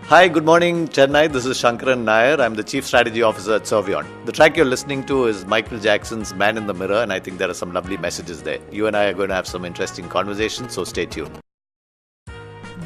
Hi, good morning, Chennai. This is Shankaran Nair. I'm the Chief Strategy Officer at Servion. The track you're listening to is Michael Jackson's Man in the Mirror, and I think there are some lovely messages there. You and I are going to have some interesting conversations, so stay tuned.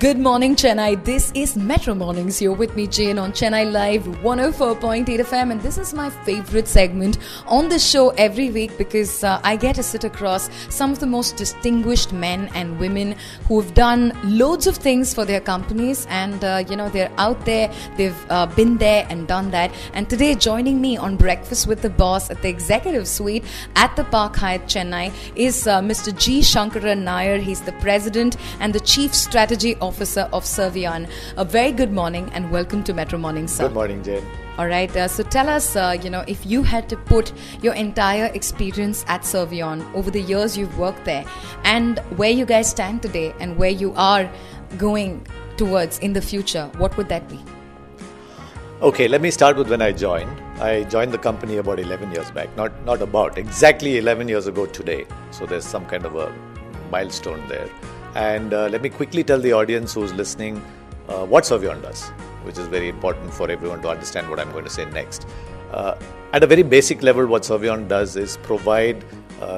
Good morning, Chennai. This is Metro Mornings. You're with me, Jane, on Chennai Live 104.8 FM, and this is my favorite segment on the show every week because I get to sit across some of the most distinguished men and women who've done loads of things for their companies, and they're out there, they've been there and done that. And today, joining me on Breakfast with the Boss at the Executive Suite at the Park Hyatt, Chennai, is Mr. G. Shankaran Nair. He's the President and the Chief Strategy Officer of Servion. A very good morning and welcome to Metro Mornings, sir. Good morning, Jane. All right, so tell us, if you had to put your entire experience at Servion over the years you've worked there and where you guys stand today and where you are going towards in the future, what would that be? Okay, let me start with when I joined. I joined the company about 11 years back. Not about, exactly 11 years ago today. So there's some kind of a milestone there. And let me quickly tell the audience who's listening what Servion does, which is very important for everyone to understand what I'm going to say next. At a very basic level, what Servion does is provide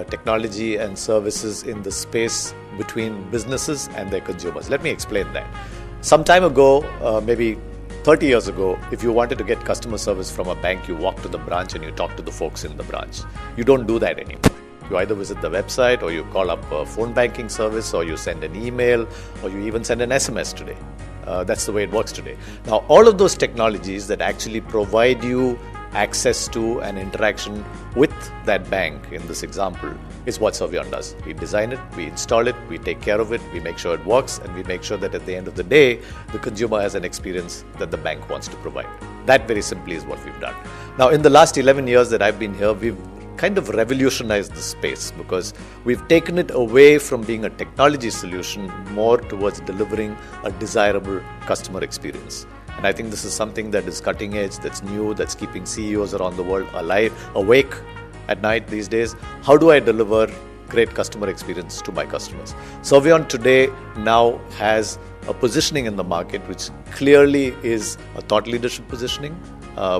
technology and services in the space between businesses and their consumers. Let me explain that. Some time ago, maybe 30 years ago, if you wanted to get customer service from a bank, you walk to the branch and you talk to the folks in the branch. You don't do that anymore. You either visit the website or you call up a phone banking service or you send an email or you even send an SMS today. That's the way it works today. Now, all of those technologies that actually provide you access to an interaction with that bank, in this example, is what Servion does. We design it, we install it, we take care of it, we make sure it works, and we make sure that at the end of the day, the consumer has an experience that the bank wants to provide. That very simply is what we've done. Now, in the last 11 years that I've been here, we've kind of revolutionized the space because we've taken it away from being a technology solution more towards delivering a desirable customer experience. And I think this is something that is cutting edge, that's new, that's keeping CEOs around the world awake at night these days. How do I deliver great customer experience to my customers? Servion today now has a positioning in the market which clearly is a thought leadership positioning.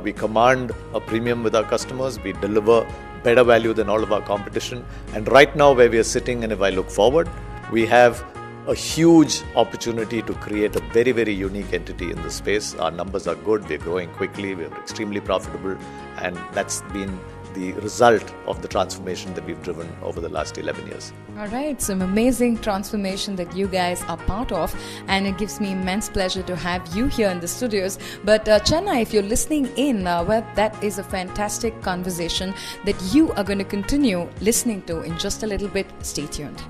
We command a premium with our customers. We deliver better value than all of our competition. And right now where we are sitting, and if I look forward, we have a huge opportunity to create a very, very unique entity in the space. Our numbers are good. We're growing quickly. We're extremely profitable. And that's been the result of the transformation that we've driven over the last 11 years. All right, some amazing transformation that you guys are part of, and it gives me immense pleasure to have you here in the studios. But Chennai, if you're listening in, that is a fantastic conversation that you are going to continue listening to in just a little bit. Stay tuned.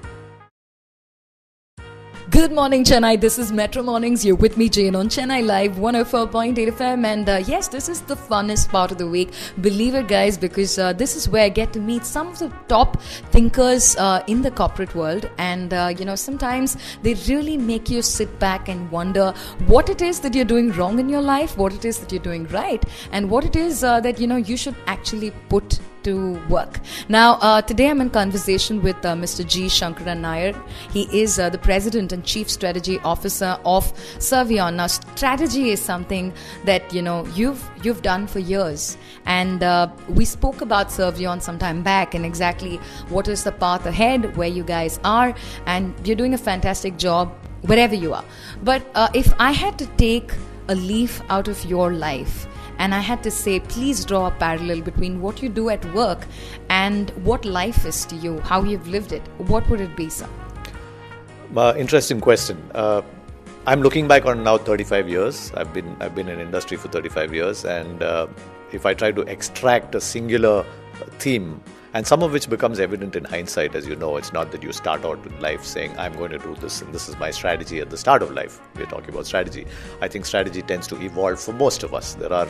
Good morning, Chennai. This is Metro Mornings. You're with me, Jane, on Chennai Live 104.8 FM. And yes, this is the funnest part of the week. Believe it, guys, because this is where I get to meet some of the top thinkers in the corporate world. And, sometimes they really make you sit back and wonder what it is that you're doing wrong in your life, what it is that you're doing right, and what it is that, you should actually put to work. Now, today I'm in conversation with Mr. G. Shankaran Nair. He is the President and Chief Strategy Officer of Servion. Now, strategy is something that you've done for years, and we spoke about Servion some time back and exactly what is the path ahead, where you guys are, and you're doing a fantastic job wherever you are. But if I had to take a leaf out of your life, and I had to say, please draw a parallel between what you do at work and what life is to you, how you've lived it, what would it be, sir? Interesting question. I'm looking back on now 35 years. I've been in industry for 35 years, and if I try to extract a singular theme, and some of which becomes evident in hindsight, as you know, it's not that you start out in life saying, I'm going to do this and this is my strategy at the start of life. We're talking about strategy. I think strategy tends to evolve for most of us. There are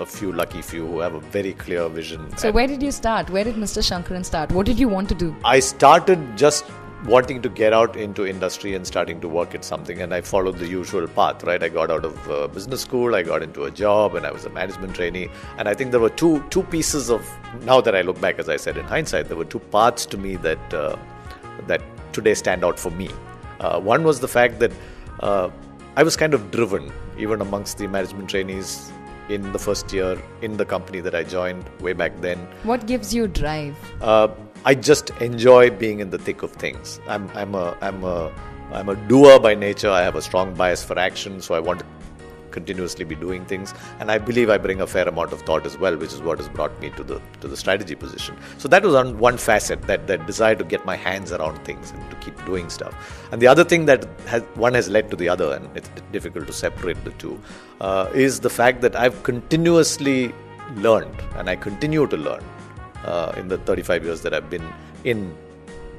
a lucky few who have a very clear vision. So where did you start? Where did Mr. Shankaran start? What did you want to do? I started just wanting to get out into industry and starting to work at something, and I followed the usual path, right? I got out of business school, I got into a job, and I was a management trainee. And I think there were two pieces of, now that I look back, as I said in hindsight, there were two parts to me that today stand out for me. One was the fact that I was kind of driven. even amongst the management trainees in the first year in the company that I joined way back then. What gives you drive? I just enjoy being in the thick of things. I'm a doer by nature. I have a strong bias for action, so I want to continuously be doing things, and I believe I bring a fair amount of thought as well, which is what has brought me to the strategy position. So that was on one facet, that desire to get my hands around things and to keep doing stuff. And the other thing that one has led to the other, and it's difficult to separate the two, is the fact that I've continuously learned, and I continue to learn in the 35 years that I've been in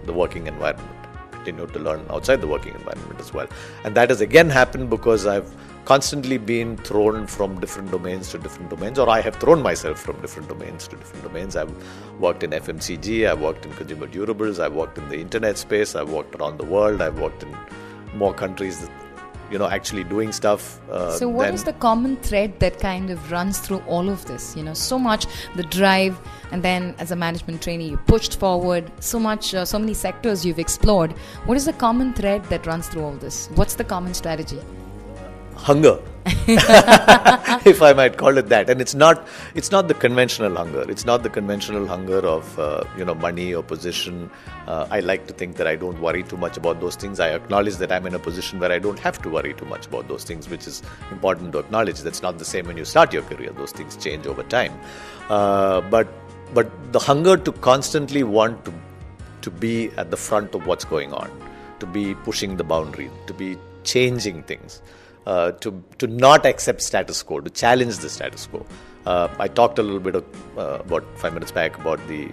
the working environment. Continue to learn outside the working environment as well. And that has again happened because I've constantly been thrown from different domains to different domains, or I have thrown myself from different domains to different domains. I've worked in FMCG, I've worked in consumer durables, I've worked in the internet space, I've worked around the world, I've worked in more countries that, actually doing stuff. So what is the common thread that kind of runs through all of this? So much, the drive, and then as a management trainee, you pushed forward so much, so many sectors you've explored. What is the common thread that runs through all this? What's the common strategy? Hunger, if I might call it that. And it's not the conventional hunger. It's not the conventional hunger of money or position. I like to think that I don't worry too much about those things. I acknowledge that I'm in a position where I don't have to worry too much about those things, which is important to acknowledge. That's not the same when you start your career. Those things change over time. But the hunger to constantly want to be at the front of what's going on, to be pushing the boundary, to be changing things. To not accept status quo, to challenge the status quo. I talked a little bit about 5 minutes back about the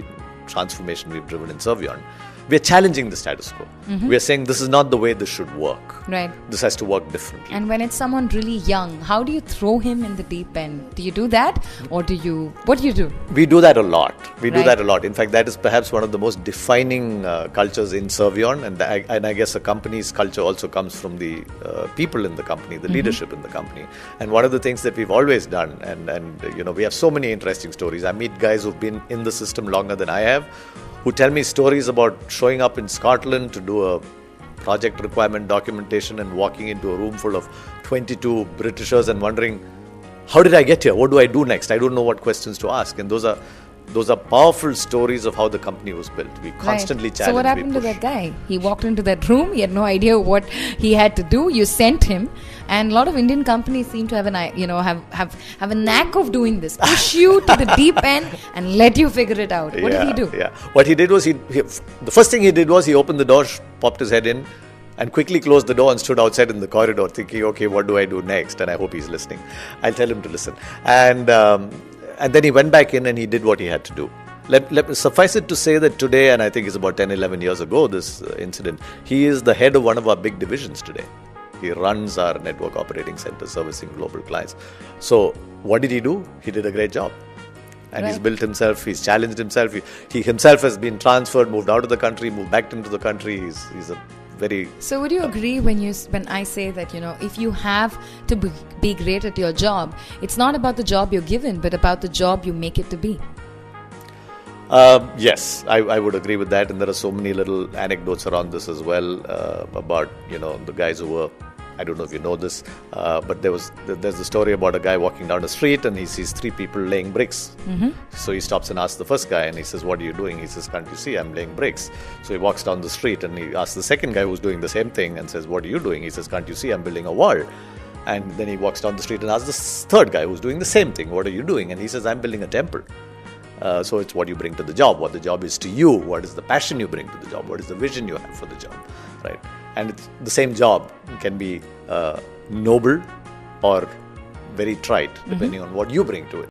transformation we've driven in Servion. We are challenging the status quo. Mm-hmm. We are saying this is not the way this should work. Right. This has to work differently. And when it's someone really young, how do you throw him in the deep end? Do you do that? Or what do you do? We do that a lot. Do that a lot. In fact, that is perhaps one of the most defining cultures in Servion. And I guess a company's culture also comes from the people in the company, the leadership in the company. And one of the things that we've always done, and we have so many interesting stories. I meet guys who've been in the system longer than I have, who tell me stories about showing up in Scotland to do a project requirement documentation and walking into a room full of 22 Britishers and wondering, how did I get here? What do I do next? I don't know what questions to ask. And those are powerful stories of how the company was built. We constantly challenge. So what happened to that guy? He walked into that room. He had no idea what he had to do. You sent him, and a lot of Indian companies seem to have have a knack of doing this. Push you to the deep end and let you figure it out. What did he do? Yeah. What he did was the first thing he did was he opened the door, popped his head in, and quickly closed the door and stood outside in the corridor thinking, okay, what do I do next? And I hope he's listening. I'll tell him to listen. And then he went back in and he did what he had to do. Suffice it to say that today, and I think it's about 10, 11 years ago, this incident, he is the head of one of our big divisions today. He runs our network operating center servicing global clients. So what did he do? He did a great job. And he's built himself, he's challenged himself. He himself has been transferred, moved out of the country, moved back into the country. He's a very... So would you agree when I say that, if you have to be great at your job, it's not about the job you're given, but about the job you make it to be? Yes, I would agree with that. And there are so many little anecdotes around this as well about, the guys who were... I don't know if you know this, but there's a story about a guy walking down the street and he sees 3 people laying bricks. Mm-hmm. So he stops and asks the first guy and he says, what are you doing? He says, can't you see I'm laying bricks? So he walks down the street and he asks the second guy who's doing the same thing and says, what are you doing? He says, can't you see I'm building a wall? And then he walks down the street and asks the third guy who's doing the same thing, what are you doing? And he says, I'm building a temple. So it's what you bring to the job, what the job is to you, what is the passion you bring to the job, what is the vision you have for the job, right? And the same job can be noble or very trite, depending on what you bring to it.